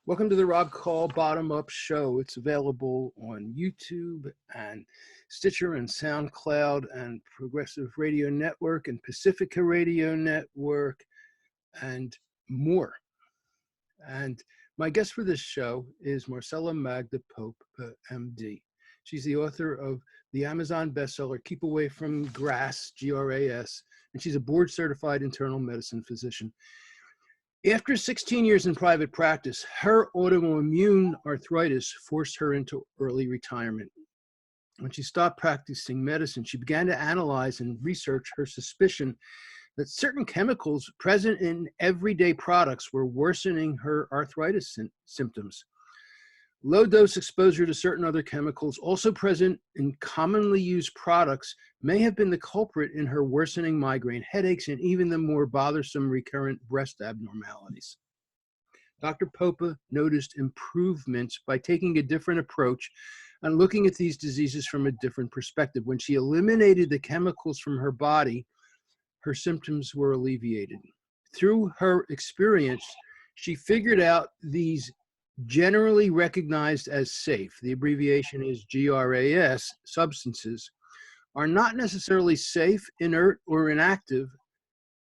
Welcome to the Rob Call Bottom Up Show. It's available on YouTube and Stitcher and SoundCloud and Progressive Radio Network and Pacifica Radio Network and more. And my guest for this show is Magda, Popa, MD. She's the author of the Amazon bestseller, Keep Away from GRAS, GRAS, and she's a board-certified internal medicine physician. After 16 years in private practice, her autoimmune arthritis forced her into early retirement. When she stopped practicing medicine, she began to analyze and research her suspicion that certain chemicals present in everyday products were worsening her arthritis symptoms. Low-dose exposure to certain other chemicals also present in commonly used products may have been the culprit in her worsening migraine, headaches, and even the more bothersome recurrent breast abnormalities. Dr. Popa noticed improvements by taking a different approach and looking at these diseases from a different perspective. When she eliminated the chemicals from her body, her symptoms were alleviated. Through her experience, she figured out these generally recognized as safe, the abbreviation is GRAS, substances, are not necessarily safe, inert, or inactive,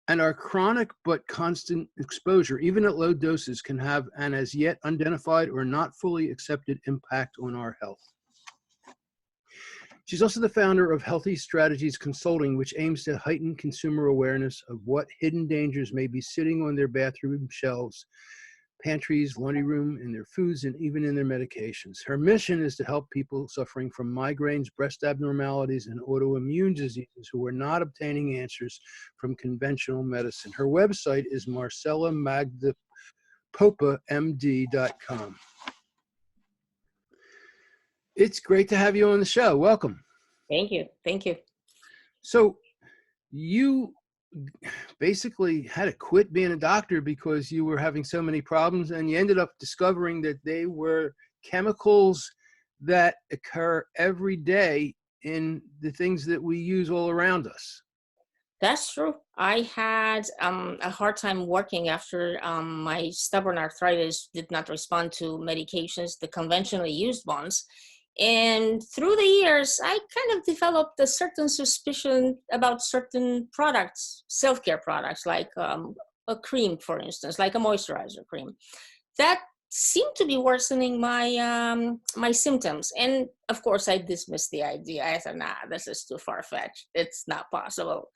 and are chronic but constant exposure, even at low doses, can have an as yet unidentified or not fully accepted impact on our health. She's also the founder of Healthy Strategies Consulting, which aims to heighten consumer awareness of what hidden dangers may be sitting on their bathroom shelves, pantries, laundry room, in their foods, and even in their medications. Her mission is to help people suffering from migraines, breast abnormalities, and autoimmune diseases who are not obtaining answers from conventional medicine. Her website is marcellamagdapopamd.com. It's great to have you on the show. Welcome. Thank you. Thank you. So you basically had to quit being a doctor because you were having so many problems, and you ended up discovering that they were chemicals that occur every day in the things that we use all around us. That's true. I had a hard time working after my stubborn arthritis did not respond to medications, the conventionally used ones. And through the years, I kind of developed a certain suspicion about certain products, self-care products, like a cream, for instance, like a moisturizer cream, that seemed to be worsening my my symptoms. And of course, I dismissed the idea. I thought, nah, this is too far-fetched. It's not possible.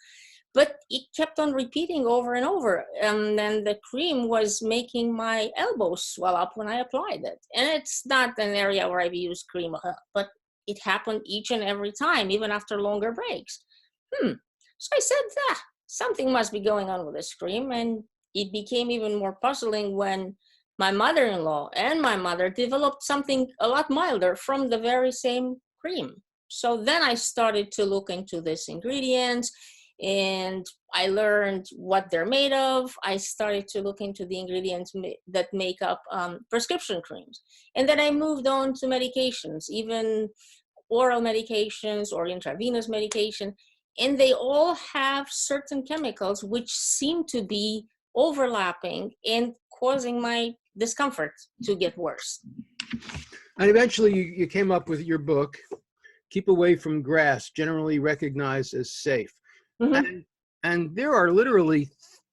But it kept on repeating over and over. And then the cream was making my elbows swell up when I applied it. And it's not an area where I've used cream, but it happened each and every time, even after longer breaks. So I said, something must be going on with this cream. And it became even more puzzling when my mother-in-law and my mother developed something a lot milder from the very same cream. So then I started to look into these ingredients, and I learned what they're made of. I started to look into the ingredients that make up prescription creams. And then I moved on to medications, even oral medications or intravenous medication. And they all have certain chemicals which seem to be overlapping and causing my discomfort to get worse. And eventually you came up with your book, Keep Away from GRAS, generally recognized as safe. Mm-hmm. And there are literally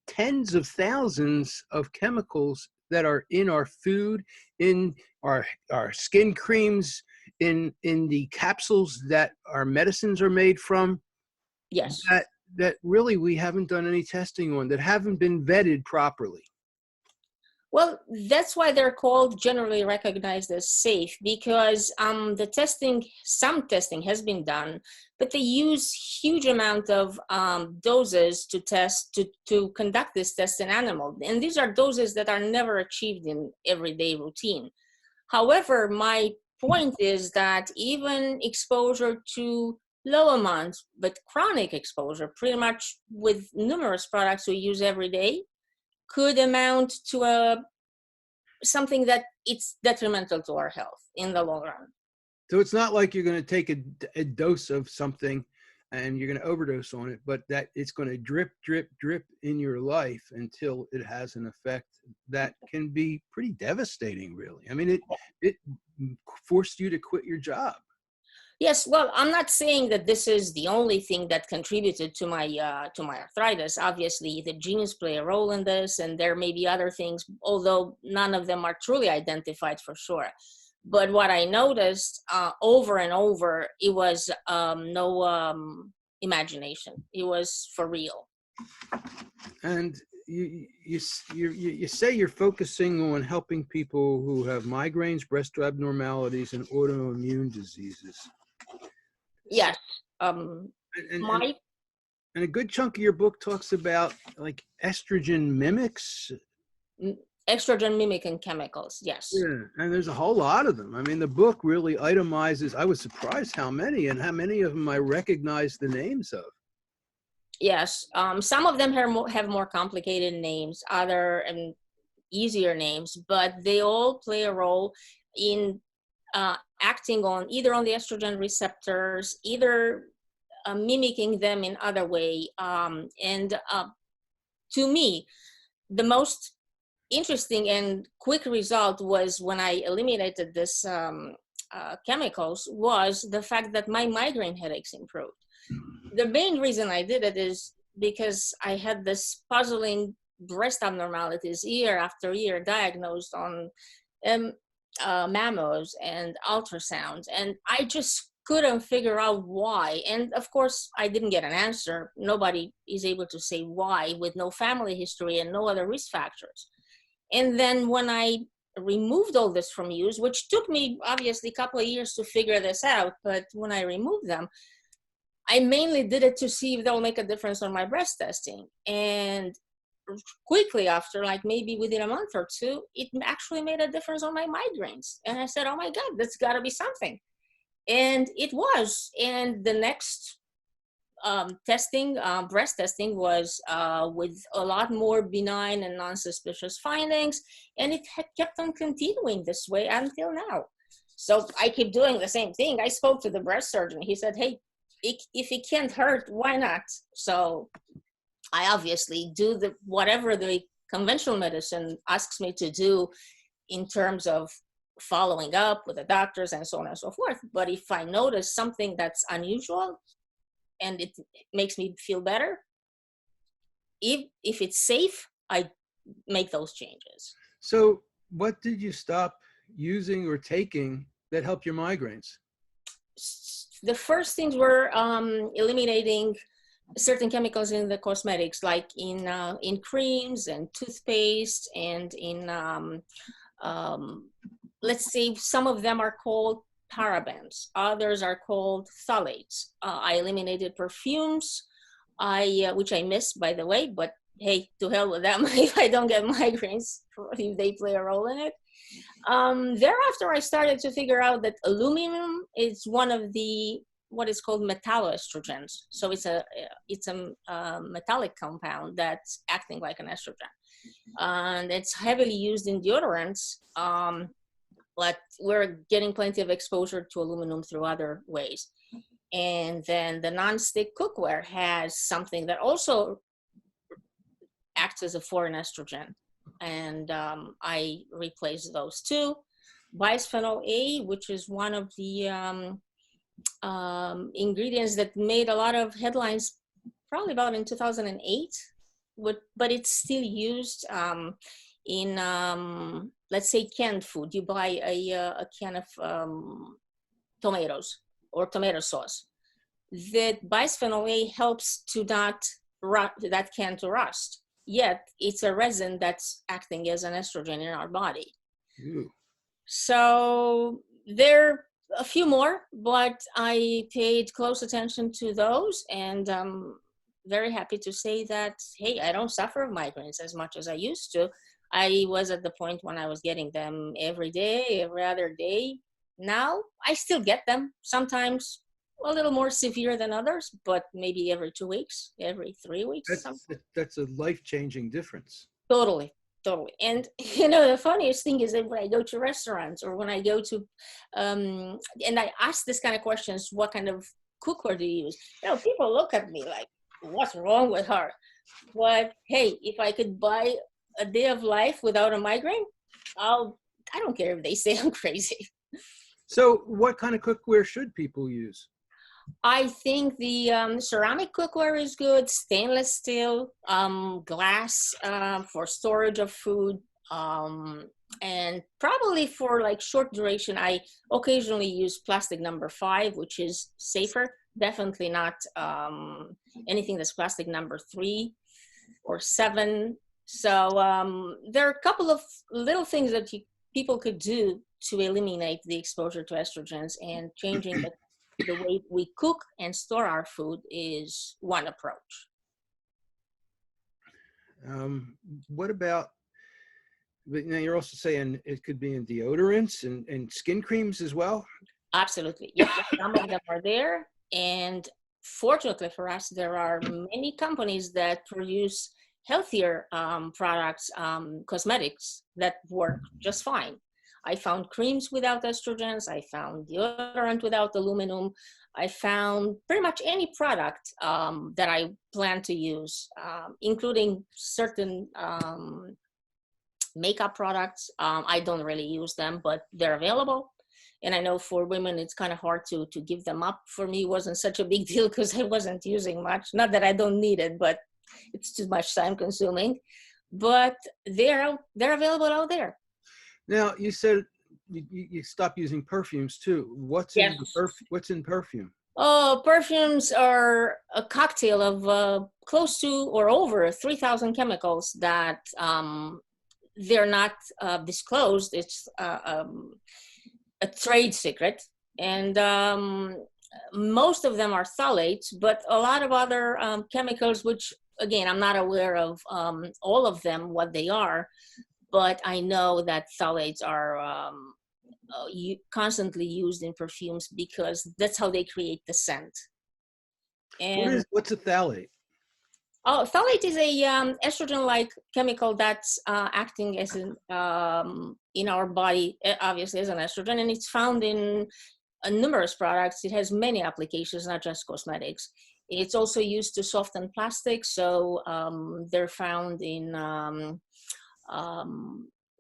tens of thousands of chemicals that are in our food, in our skin creams, in the capsules that our medicines are made from. Yes. That really we haven't done any testing on, that haven't been vetted properly. Well, that's why they're called generally recognized as safe, because some testing has been done, but they use huge amount of doses to conduct this test in animals. And these are doses that are never achieved in everyday routine. However, my point is that even exposure to low amounts, but chronic exposure, pretty much with numerous products we use every day, could amount to something that it's detrimental to our health in the long run. So it's not like you're going to take a dose of something and you're going to overdose on it, but that it's going to drip, drip, drip in your life until it has an effect that can be pretty devastating, really. I mean, it forced you to quit your job. Yes, well, I'm not saying that this is the only thing that contributed to my arthritis. Obviously, the genes play a role in this, and there may be other things, although none of them are truly identified for sure. But what I noticed over and over, it was no imagination. It was for real. And you say you're focusing on helping people who have migraines, breast abnormalities, and autoimmune diseases. Yes. And a good chunk of your book talks about like estrogen mimics. Estrogen mimicking chemicals, yes. Yeah, and there's a whole lot of them. I mean, the book really itemizes. I was surprised how many, and how many of them I recognize the names of. Yes, some of them have more complicated names, other and easier names, but they all play a role in acting on either on the estrogen receptors, either mimicking them in other way. And to me, the most interesting and quick result was when I eliminated this chemicals was the fact that my migraine headaches improved. The main reason I did it is because I had this puzzling breast abnormalities year after year diagnosed on mammos and ultrasounds, and I just couldn't figure out why. And of course, I didn't get an answer. Nobody is able to say why with no family history and no other risk factors. And then when I removed all this from use, which took me obviously a couple of years to figure this out, but when I removed them, I mainly did it to see if they'll make a difference on my breast testing. And quickly after, like maybe within a month or two, it actually made a difference on my migraines. And I said, oh my God, that's gotta be something. And it was. And the next testing, breast testing, was with a lot more benign and non-suspicious findings. And it had kept on continuing this way until now. So I keep doing the same thing. I spoke to the breast surgeon. He said, hey, if it can't hurt, why not? So I obviously do whatever the conventional medicine asks me to do in terms of following up with the doctors and so on and so forth. But if I notice something that's unusual and it makes me feel better, if it's safe, I make those changes. So what did you stop using or taking that helped your migraines? The first things were eliminating certain chemicals in the cosmetics, like in creams and toothpaste, and in let's say some of them are called parabens, others are called phthalates. I eliminated perfumes, which I miss, by the way, but hey, to hell with them if I don't get migraines, if they play a role in it. Thereafter, I started to figure out that aluminum is one of the what is called metalloestrogens. So it's a metallic compound that's acting like an estrogen, and it's heavily used in deodorants. But we're getting plenty of exposure to aluminum through other ways. And then the non-stick cookware has something that also acts as a foreign estrogen. And I replaced those two. Bisphenol A, which is one of the ingredients that made a lot of headlines probably about in 2008, but it's still used in, let's say, canned food. You buy a can of tomatoes or tomato sauce. That bisphenol A helps to not that can to rust. Yet it's a resin that's acting as an estrogen in our body. Ew. So there are a few more, but I paid close attention to those, and I'm very happy to say that, hey, I don't suffer of migraines as much as I used to. I was at the point when I was getting them every day, every other day. Now I still get them, sometimes a little more severe than others, but maybe every 2 weeks, every 3 weeks. That's a life-changing difference. Totally. And the funniest thing is that when I go to restaurants or when I go to, and I ask this kind of questions, what kind of cookware do you use? You know, people look at me like, what's wrong with her? But hey, if I could buy a day of life without a migraine, I don't care if they say I'm crazy. So what kind of cookware should people use? I think the ceramic cookware is good, stainless steel, glass for storage of food, and probably for like short duration, I occasionally use plastic number 5, which is safer. Definitely not anything that's plastic number 3 or 7. So there are a couple of little things that people could do to eliminate the exposure to estrogens, and changing the way we cook and store our food is one approach. What about, but now you're also saying it could be in deodorants and skin creams as well? Absolutely. Yep. Some of them are there. And fortunately for us, there are many companies that produce healthier products, cosmetics that work just fine. I found creams without estrogens. I found deodorant without aluminum. I found pretty much any product that I plan to use, including certain makeup products. I don't really use them, but they're available. And I know for women, it's kind of hard to give them up. For me, it wasn't such a big deal because I wasn't using much. Not that I don't need it, but it's too much time consuming. But they're available out there. Now, you said you stopped using perfumes too. What's Yes. what's in perfume? Oh, perfumes are a cocktail of close to or over 3,000 chemicals that they're not disclosed. It's a trade secret. And most of them are phthalates, but a lot of other chemicals, which again, I'm not aware of all of them, what they are, but I know that phthalates are constantly used in perfumes because that's how they create the scent. And what's a phthalate? oh, phthalate is a estrogen-like chemical that's acting as in our body, obviously as an estrogen, and it's found in numerous products. It has many applications, not just cosmetics. It's also used to soften plastic, so they're found in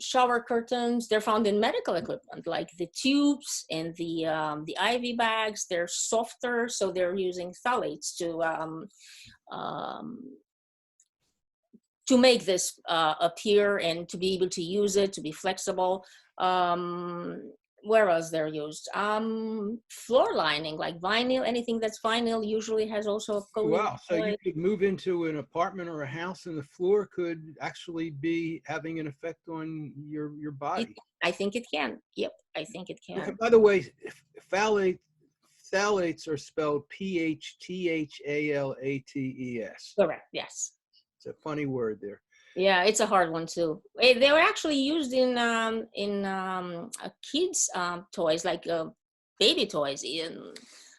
shower curtains. They're found in medical equipment, like the tubes and the IV bags. They're softer, so they're using phthalates to make this appear and to be able to use it, to be flexible. Where else they're used? Floor lining, like vinyl, anything that's vinyl usually has also a coating. Wow, so you could move into an apartment or a house and the floor could actually be having an effect on your body. I think it can. Yep, I think it can. Okay, by the way, phthalates are spelled Phthalaates. Correct, yes. It's a funny word there. Yeah, it's a hard one too. They were actually used in kids' toys, like baby toys, in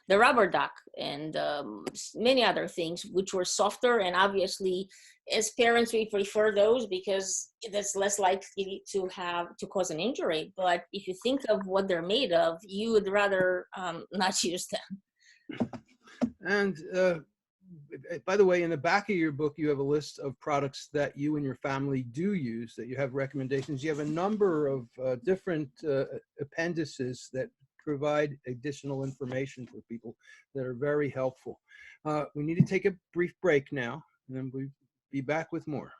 the rubber duck and many other things, which were softer. And obviously, as parents, we prefer those because that's less likely to cause an injury. But if you think of what they're made of, you would rather not use them. And by the way, in the back of your book, you have a list of products that you and your family do use, that you have recommendations. You have a number of different appendices that provide additional information for people that are very helpful. We need to take a brief break now, and then we'll be back with more.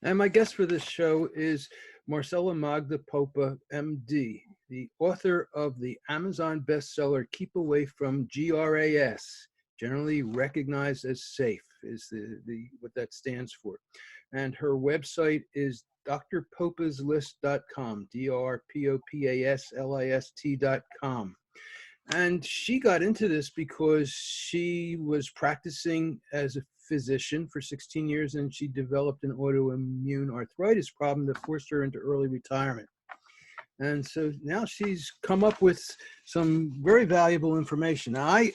And my guest for this show is Marcella Magda Popa, MD, the author of the Amazon bestseller, Keep Away from GRAS, generally recognized as SAFE, is what that stands for. And her website is drpopaslist.com, drpopaslist.com. And she got into this because she was practicing as a physician for 16 years, and she developed an autoimmune arthritis problem that forced her into early retirement. And so now she's come up with some very valuable information. Now, I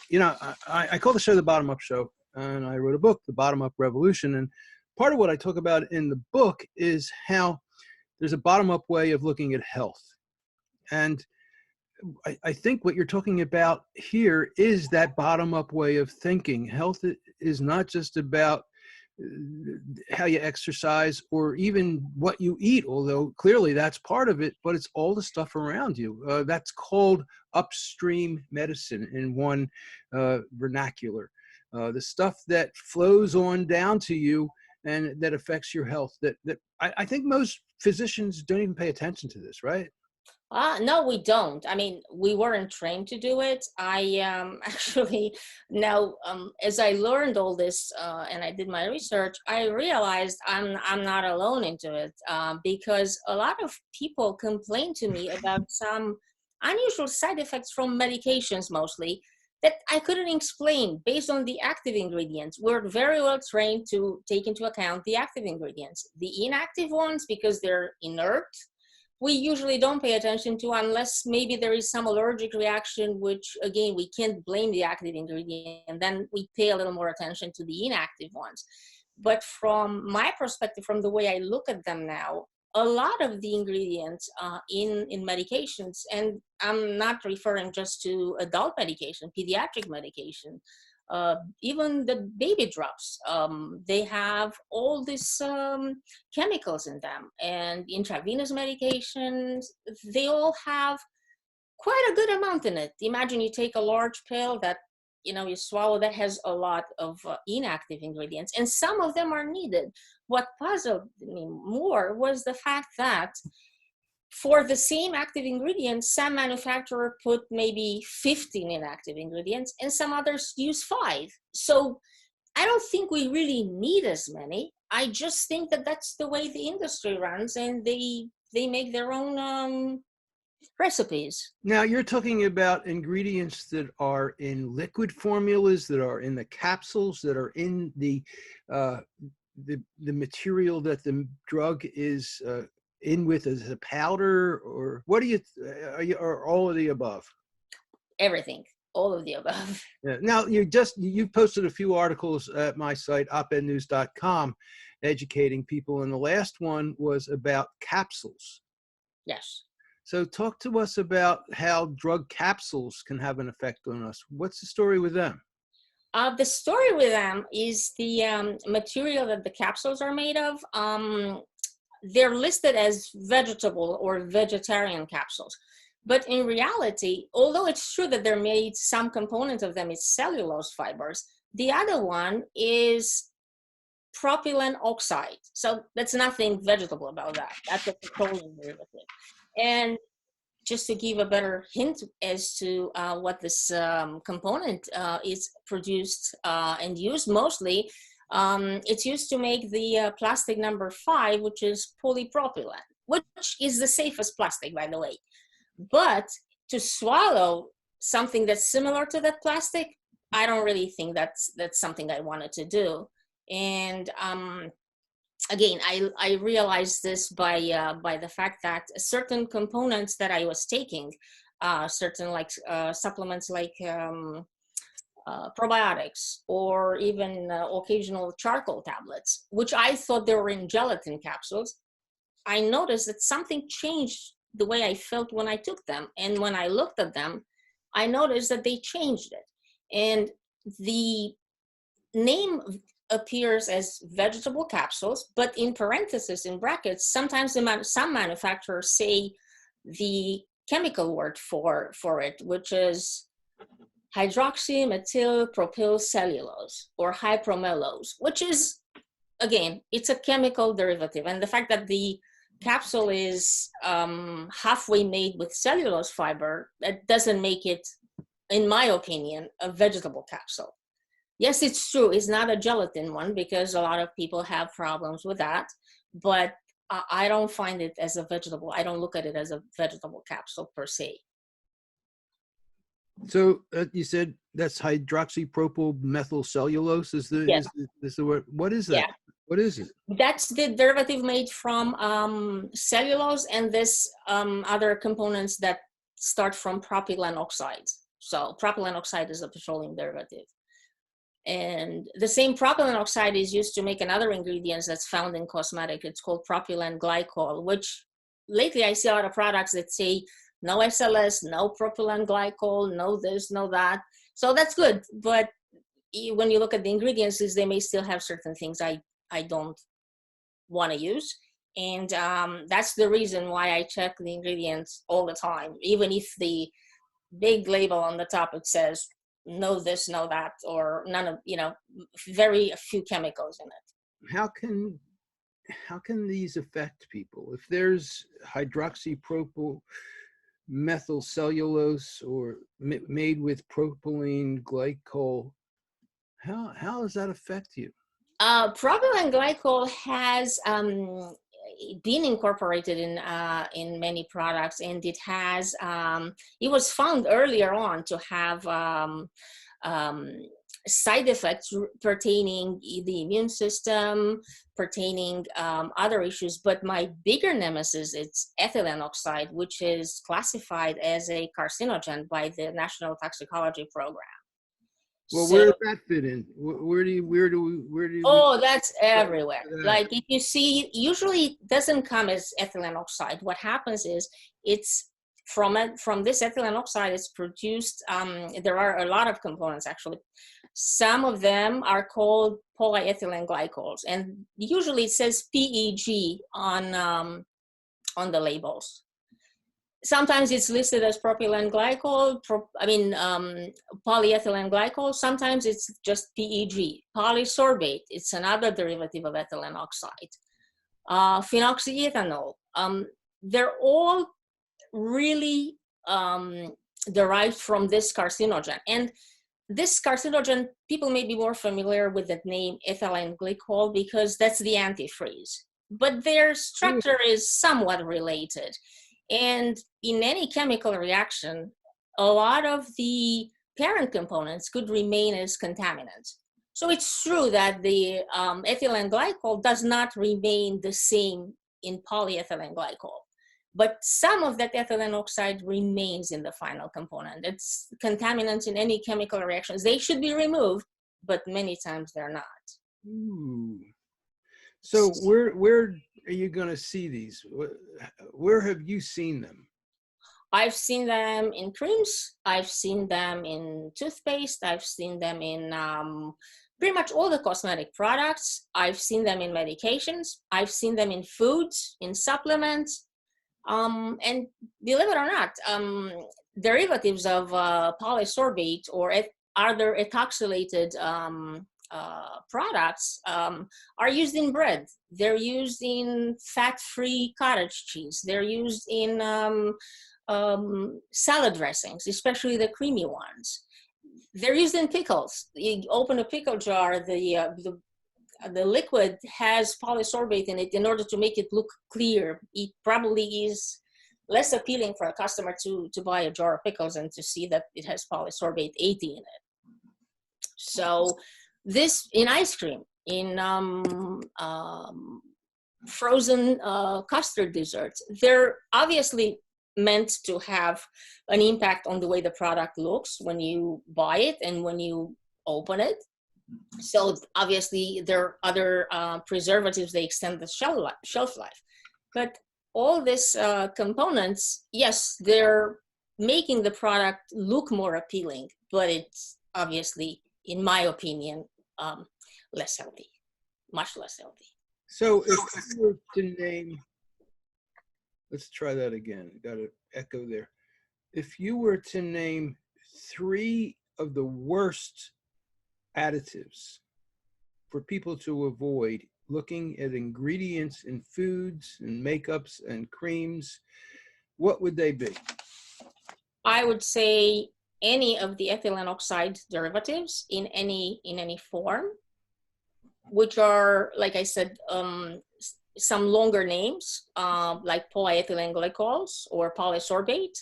call the show the Bottom Up Show, and I wrote a book, The Bottom-Up Revolution. And part of what I talk about in the book is how there's a bottom-up way of looking at health. And I think what you're talking about here is that bottom-up way of thinking. Health is not just about how you exercise or even what you eat, although clearly that's part of it, but it's all the stuff around you. That's called upstream medicine in one vernacular. The stuff that flows on down to you and that affects your health. That I think most physicians don't even pay attention to this, right? No, we don't. I mean, we weren't trained to do it. I actually now, as I learned all this and I did my research, I realized I'm not alone into it because a lot of people complain to me about some unusual side effects from medications, mostly that I couldn't explain based on the active ingredients. We're very well trained to take into account the active ingredients. The inactive ones, because they're inert, we usually don't pay attention to unless maybe there is some allergic reaction, which again, we can't blame the active ingredient, and then we pay a little more attention to the inactive ones. But from my perspective, from the way I look at them now, a lot of the ingredients in medications, and I'm not referring just to adult medication, pediatric medication, even the baby drops, they have all these chemicals in them, and intravenous medications, they all have quite a good amount in it. Imagine you take a large pill that you swallow that has a lot of inactive ingredients, and some of them are needed. What puzzled me more was the fact that for the same active ingredients, some manufacturer put maybe 15 inactive ingredients and some others use 5. So I don't think we really need as many. I just think that that's the way the industry runs, and they make their own recipes. Now you're talking about ingredients that are in liquid formulas, that are in the capsules, that are in the material that the drug is in with as a powder, or what do you are all of the above? Everything, all of the above. Yeah. Now you posted a few articles at my site opednews.com educating people, and the last one was about capsules. Yes. So talk to us about how drug capsules can have an effect on us. What's the story with them? The story with them is the material that the capsules are made of. They're listed as vegetable or vegetarian capsules. But in reality, although it's true that they're made, some component of them is cellulose fibers, the other one is propylene oxide. So that's nothing vegetable about that. That's a petroleum derivative. And just to give a better hint as to what this component is produced and used mostly, it's used to make the plastic number 5, which is polypropylene, which is the safest plastic, by the way. But to swallow something that's similar to that plastic, I don't really think that's something I wanted to do. And again, I realized this by the fact that certain components that I was taking, certain supplements like probiotics, or even occasional charcoal tablets, which I thought they were in gelatin capsules, I noticed that something changed the way I felt when I took them. And when I looked at them, I noticed that they changed it. And the name appears as vegetable capsules, but in parentheses, in brackets, sometimes some manufacturers say the chemical word for it, which is hydroxymethylpropylcellulose or hypromellose, which is, again, it's a chemical derivative. And the fact that the capsule is halfway made with cellulose fiber, that doesn't make it, in my opinion, a vegetable capsule. Yes, it's true, it's not a gelatin one, because a lot of people have problems with that, but I don't find it as a vegetable. I don't look at it as a vegetable capsule per se. So you said that's hydroxypropylmethylcellulose is the word. What is that? Yeah. What is it? That's the derivative made from cellulose and this other components that start from propylene oxide. So propylene oxide is a petroleum derivative. And the same propylene oxide is used to make another ingredient that's found in cosmetic. It's called propylene glycol, which lately I see a lot of products that say no SLS, no propylene glycol, no this, no that. So that's good. But when you look at the ingredients, they may still have certain things I don't want to use. And that's the reason why I check the ingredients all the time, even if the big label on the top, it says no this, no that, or none of, very few chemicals in it. How can these affect people? If there's hydroxypropyl methyl cellulose or made with propylene glycol, how does that affect you? Propylene glycol has been incorporated in many products, and it has it was found earlier on to have side effects pertaining the immune system, pertaining other issues. But my bigger nemesis, it's ethylene oxide, which is classified as a carcinogen by the National Toxicology Program. Well, where does that fit in? Where do we? Oh, that's everywhere. Like if you see, usually it doesn't come as ethylene oxide. What happens is it's from this ethylene oxide, it's produced. There are a lot of components actually. Some of them are called polyethylene glycols, and usually it says PEG on the labels. Sometimes it's listed as propylene glycol, polyethylene glycol. Sometimes it's just PEG. Polysorbate, it's another derivative of ethylene oxide. Phenoxyethanol, they're all really derived from this carcinogen. And this carcinogen, people may be more familiar with the name ethylene glycol because that's the antifreeze. But their structure is somewhat related. And in any chemical reaction, a lot of the parent components could remain as contaminants. So it's true that the ethylene glycol does not remain the same in polyethylene glycol, but some of that ethylene oxide remains in the final component. It's contaminants in any chemical reactions. They should be removed, but many times they're not. Ooh. So where are you going to see these? Where have you seen them? I've seen them in creams. I've seen them in toothpaste. I've seen them in pretty much all the cosmetic products. I've seen them in medications. I've seen them in foods, in supplements. And believe it or not, derivatives of polysorbate or other ethoxylated products are used in bread. They're used in fat-free cottage cheese. They're used in salad dressings, especially the creamy ones. They're used in pickles. You open a pickle jar, the liquid has polysorbate in it in order to make it look clear. It probably is less appealing for a customer to buy a jar of pickles and to see that it has polysorbate 80 in it. So this in ice cream, in frozen custard desserts, they're obviously meant to have an impact on the way the product looks when you buy it and when you open it. So obviously there are other preservatives, they extend the shelf life. But all these components, yes, they're making the product look more appealing, but it's obviously, in my opinion, less healthy, much less healthy. So if you were to name, let's try that again, got an echo there. If you were to name 3 of the worst additives for people to avoid, looking at ingredients in foods and makeups and creams, what would they be? I would say any of the ethylene oxide derivatives in any form, which are, like I said, some longer names, like polyethylene glycols or polysorbate.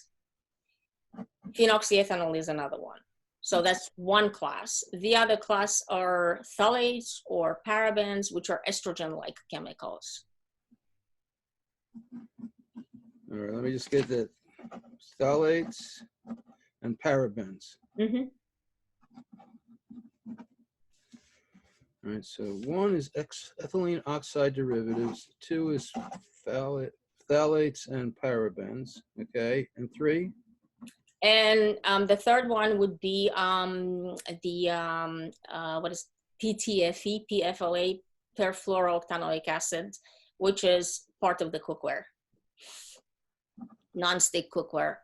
Phenoxyethanol is another one. So that's one class. The other class are phthalates or parabens, which are estrogen-like chemicals. All right, let me just get that. Phthalates and parabens. Mm-hmm. All right, so 1 is ethylene oxide derivatives, 2 is phthalates and parabens, okay, and 3? And the third one would be what is PTFE, PFOA, perfluorooctanoic acid, which is part of the cookware, non-stick cookware.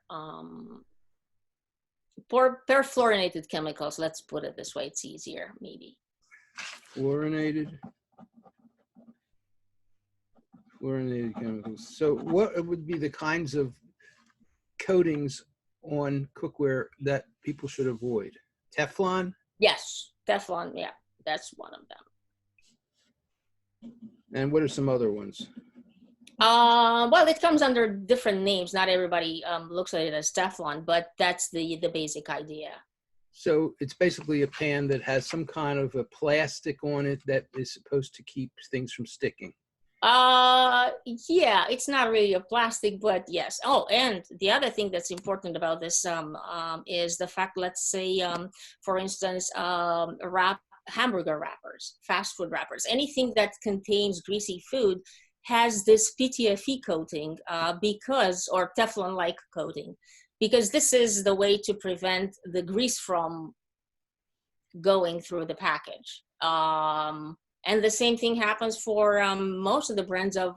Perfluorinated chemicals, let's put it this way, it's easier, maybe. Fluorinated chemicals. So what would be the kinds of coatings on cookware that people should avoid? Teflon? Yes, Teflon, yeah, that's one of them. And what are some other ones? Well, it comes under different names. Not everybody looks at it as Teflon, but that's the basic idea. So it's basically a pan that has some kind of a plastic on it that is supposed to keep things from sticking. Yeah, it's not really a plastic, but yes. Oh, and the other thing that's important about this is the fact, let's say, for instance, hamburger wrappers, fast food wrappers, anything that contains greasy food has this PTFE coating or Teflon-like coating, because this is the way to prevent the grease from going through the package. And the same thing happens for most of the brands of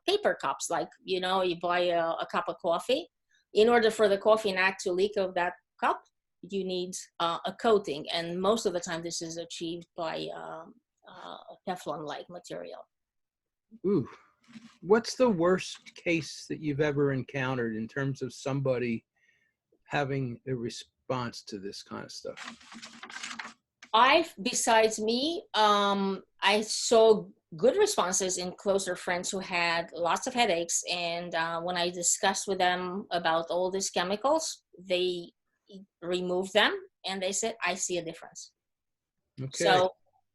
paper cups. Like, you know, you buy a cup of coffee. In order for the coffee not to leak of that cup, you need a coating. And most of the time, this is achieved by Teflon-like material. Ooh, what's the worst case that you've ever encountered in terms of somebody having a response to this kind of stuff? Besides me, I saw good responses in closer friends who had lots of headaches. And when I discussed with them about all these chemicals, they removed them and they said, I see a difference. Okay. So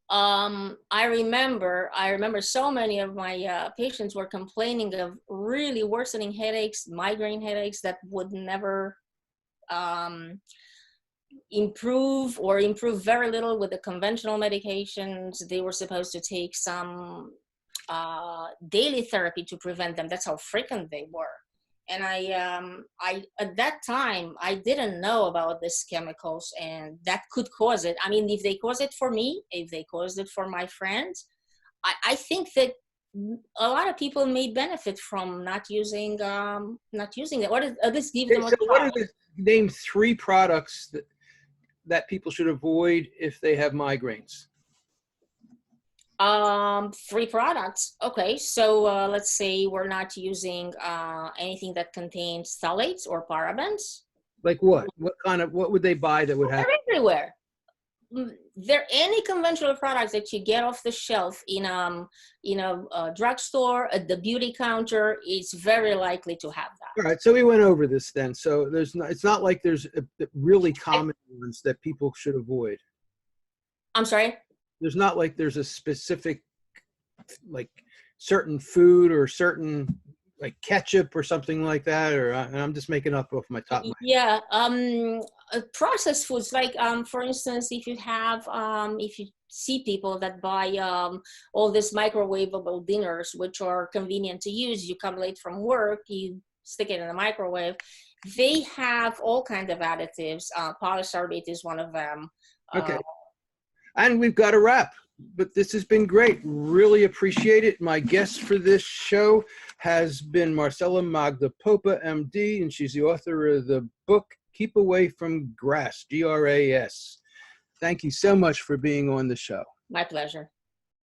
I remember so many of my patients were complaining of really worsening headaches, migraine headaches that would never improve or improve very little with the conventional medications. They were supposed to take some daily therapy to prevent them. That's how frequent they were. And I at that time, I didn't know about these chemicals and that could cause it. I mean, if they cause it for me, if they caused it for my friends, I think that a lot of people may benefit from not using it. Or at least give them a try. What are name 3 products that people should avoid if they have migraines? 3 products. Okay, so let's say we're not using anything that contains phthalates or parabens. Like what? What would they buy that would have? They're everywhere. There any conventional products that you get off the shelf in a drugstore, at the beauty counter, is very likely to have that. All right, so we went over this then. So it's not like there's really common ones that people should avoid. I'm sorry? There's not like there's a specific, like certain food or certain like ketchup or something like that, or I'm just making up off my top of my head. Yeah, processed foods, like for instance, if you see people that buy all these microwavable dinners, which are convenient to use, you come late from work, you stick it in the microwave, they have all kinds of additives. Polysorbate is one of them. Okay. And we've got to wrap, but this has been great. Really appreciate it. My guest for this show has been Marcella Magda Popa, MD, and she's the author of the book, Keep Away from GRAS, GRAS. Thank you so much for being on the show. My pleasure.